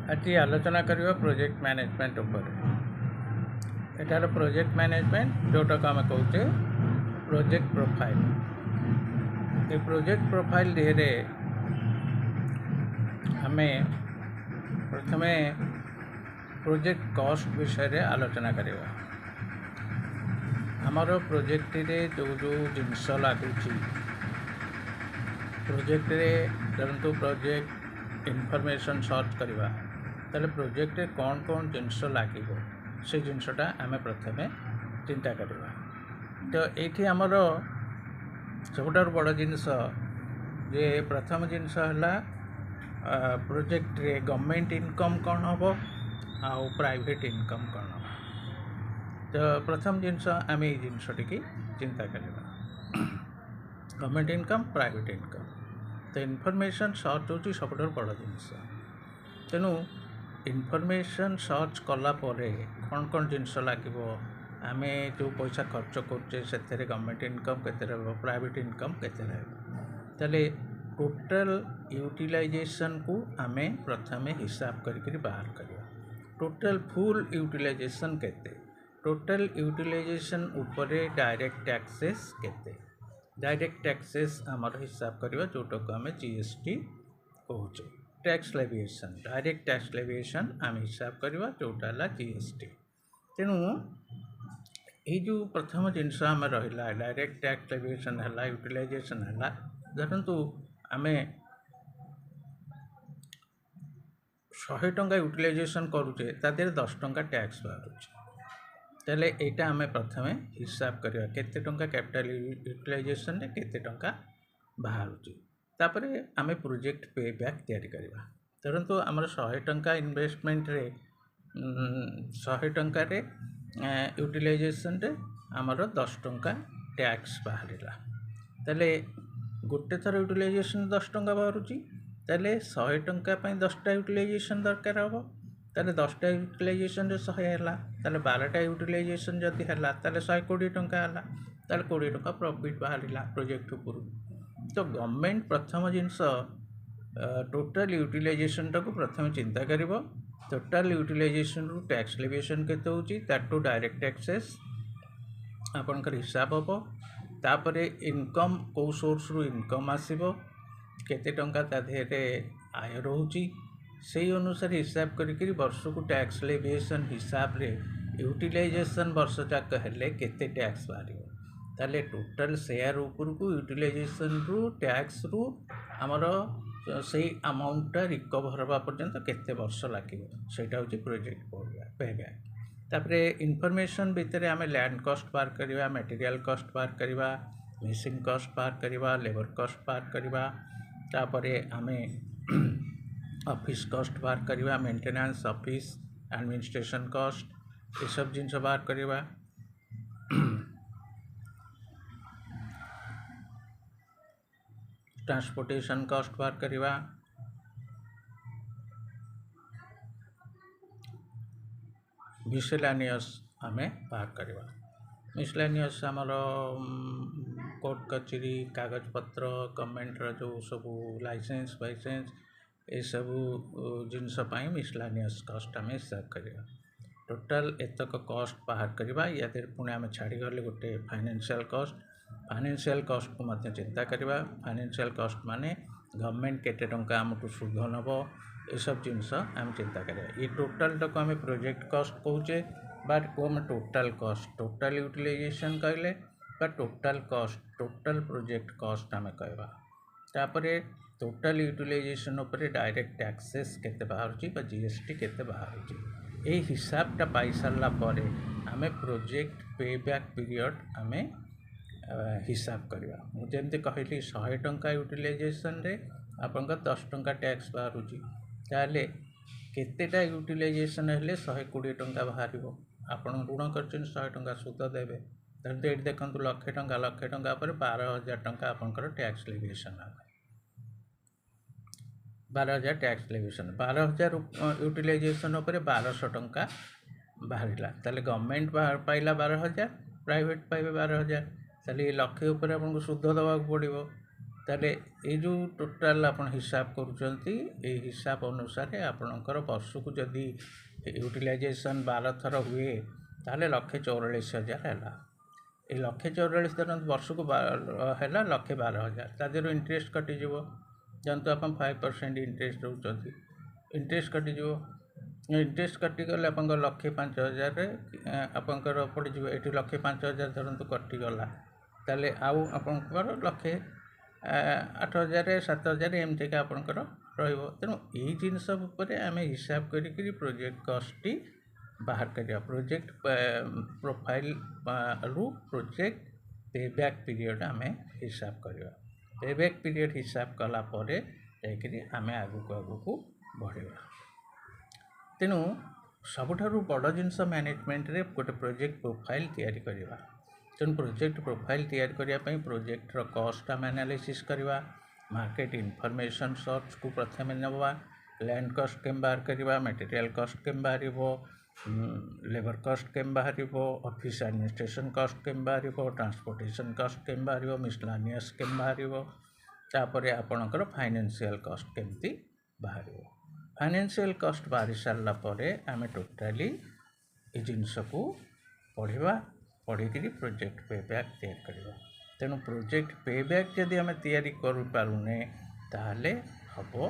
आज आलोचना करवा प्रोजेक्ट मैनेजमेंट उपर एटार प्रोजेक्ट मैनेजमेंट जोटा को आम कहते प्रोजेक्ट प्रोफाइल। ये प्रोजेक्ट प्रोफाइल देहरे आम प्रथम प्रोजेक्ट कॉस्ट विषय आलोचना करवा। आमर प्रोजेक्ट जो जो जिनस लगुच प्रोजेक्ट धरतु प्रोजेक्ट इनफॉरमेशन सर्च करवा ताले प्रोजेक्ट कौन कौन जिनस लगे से जिनसटा आम प्रथम चिंता करवा। तो ये आमर सबुठार बड़ जिनस जे प्रथम जिनस है प्रोजेक्ट रे गवर्नमेंट इनकम कौन हम आउ प्राइवेट इनकम कौन हम। तो प्रथम जिनस आम ये जिनसटी चिंता करवा गवर्नमेंट इनकम प्राइवेट इनकम। तो इनफॉरमेशन सर्च होची सबुठार बड़ जिनस। तेणु इनफॉरमेशन सर्च कला परे कौन कौन जिनस लगे आम जो पैसा खर्च करचे से गवर्नमेंट इनकम केते रहबो प्राइवेट इनकम केते रहबो ताले टोटल यूटिलाइजेशन को आम प्रथम हिसाब करके बाहर करवा। टोटल फुल यूटिलाइजेशन केते टोटल यूटिलाइजेशन उपरे डायरेक्ट टैक्सेस केते डायरेक्ट टैक्सेस आमर हिसाब करवा जोटा को आम जीएसटी कहूचे। टैक्स लेविएशन डायरेक्ट टैक्स लेविएशन आम हिसाब करवा जोटा है जीएसटी। तेणु ये जो प्रथम जिनस आम रहा डायरेक्ट टैक्स लेविएशन है यूटिलाइजेशन है धरतु आम 100 टंका यूटिलाइजेशन करुचे तादेर 10 टंका टैक्स बाहर तेले एटा आम प्रथम हिसाब करवा केते टंका कैपिटल यूटिलाइजेशन रे केते टंका बाहर तापर आम प्रोजेक्ट पे बैक तैयारी करवा। धरतु आमर 100 टंका इन्वेस्टमेंट रे 100 टंका रे यूटिलाइजेशन रे आमर 10 टंका टैक्स बाहर तेले गोटे थर यूटिलाइजेशन 10 टंका बाहर तेले 100 टंका 10टा यूटिलाइजेशन दरकार हम ताले 10टा यूटिलाइजेशन 100 है ताले 12टा यूटिलाइजेशन जदि है ताले 120 टंका है ताले 20 टंका प्रॉफिट बाहर प्रोजेक्ट उपर। तो गवर्नमेंट प्रथम जिनस टोटल यूटिलाइजेशन टाको प्रथम चिंता करिवो। टोटल यूटिलाइजेशन रु टैक्स लेविएशन केते होची ताटू डायरेक्ट टैक्सेस आपनकर हिसाब होबो। तापरे इनकम को सोर्स रु इनकम आसीबो केते टंका ता धेरे आय रहूची से अनुसार हिसाब करी वर्ष को टैक्स लेविएशन हिसाब रे यूटिलाइजेशन वर्ष जाक हेले केते टैक्स बाहर ताले टोटल शेयर ऊपर को यूटिलाइजेशन रु टैक्स रु आमर से अमाउंटा रिकवर हवा पर्यंत केते वर्ष लगे सेटा होची प्रोजेक्ट पेबैक। तापरे इनफॉरमेशन भितर आम लैंड कॉस्ट बाहर करवा मटेरियल कॉस्ट बाहर करवा मेसिन कॉस्ट बाहर करवा लेबर कॉस्ट बाहर करवा तापरे आम ऑफिस कॉस्ट बाहर करवा मेंटेनेंस ऑफिस एडमिनिस्ट्रेशन कॉस्ट ये सब जिनस बाहर करवा। ट्रांसपोर्टेशन कॉस्ट बाहर करवा मिसलेनियस आम बाहर करवा। मिसलेनियस आमर कोर्ट कचेरी कागज पत्र गवर्नमेंट जो सब लाइसेंस फाइसेंस ये सब जिनस मिसलेनियस कॉस्ट आम हिसाब करवा। टोटल एतक कॉस्ट बाहर करवा या पुणी आम छाड़गले गोटे फाइनेंशियल कॉस्ट को मध्य चिंता करवा। फाइनेंशियल कॉस्ट माने गवर्नमेंट केते टंका आमको सुध नब ये सब जिनस आम चिंता करवा। ये टोटल टाक आम प्रोजेक्ट कॉस्ट कहूचे बाट को आम टोटल कॉस्ट टोटल यूटिलाइजेशन कहले बा total cost total project cost आम कहवा। तापरे टोटल यूटिलाइजेशन उपरे डायरेक्ट टैक्सेस केते बाहर जीएसटी केते बाहर ये हिसाबटा पाई सारा पर आम प्रोजेक्ट पेबैक पीरियड आम हिसाब करवा। मुझे कहली 100 टंका यूटिलाइजेशन रे आपन 10 टंका टैक्स बाहर ताले केतेटा यूटिलाइजेशन हेले 120 टंका बाहर आपन ऋण कर 100 टंका सूद देवे धरते ये देखो लक्षे टंका पर 12,000 टंका आपनकर टैक्स लेविएशन 12,000 टैक्स लेविएशन 12,000 यूटिलाइजेशन उपर 1,200 टंका बाहर ताले गवर्नमेंट पाइला 12,000 प्राइवेट पाइबे 12,000 ताले लक्षे उपर आपको सूद दवा पड़ो ताले ये जो टोटाल आप हिसाब कर हिसाब अनुसार आपणकर वर्ष को जदि यूटिलाइजेशन 12 थर हुए ताले 1,44,000 है। ये 1,44,000 वर्ष को है 1,12,000 तादेह इंटरेस्ट कटिज जानते आप 5% इंटरेस्ट रोच इंटरेस्ट कटिज इंटरेस्ट कटिगले आप 1,05,000 आपंकर पड़ ये 1,05,000 धरतु कटिगला ताले आउ आपंकर 1,08,000 7,000 एमती का आपंकर तेणु यही जिनस आम हिसाब करी प्रोजेक्ट कॉस्ट टी बाहर करिया प्रोजेक्ट प्रोफाइल रु प्रोजेक्ट पेबैक पीरियड आम हिसाब करिया पेबैक पीरियड हिसाब कला परे जाकरी आम आगु बढ़िया। तेणु सबुठारु बड़ जिनस मैनेजमेंट रे गोटे प्रोजेक्ट प्रोफाइल तैयारी करिवा। तेणु प्रोजेक्ट प्रोफाइल तैयारी करिया पई प्रोजेक्ट रो कॉस्ट आम एनालिसिस करिवा मार्केट इनफॉरमेशन सर्च को प्रथम नवा लैंड कॉस्ट केम बाहर करिवा मटेरियल कॉस्ट केम बाहरिबो लेबर कॉस्ट केम बाहरिबो ऑफिस एडमिनिस्ट्रेशन कॉस्ट केम बाहरिबो ट्रांसपोर्टेशन कॉस्ट केम बाहरिबो मिसलानियस केम बाहरिबो तापरे आपणकर फाइनेंशियल कॉस्ट केमती बाहरिबो। फाइनेंशियल कॉस्ट बाहरी सारा परे आम टोटाली ये जिनस को पढ़ा पढ़ी प्रोजेक्ट पेबैक तैयार करवा। तेणु प्रोजेक्ट पेबैक जदि आम तैयारी कर पारुने ताहले हबो।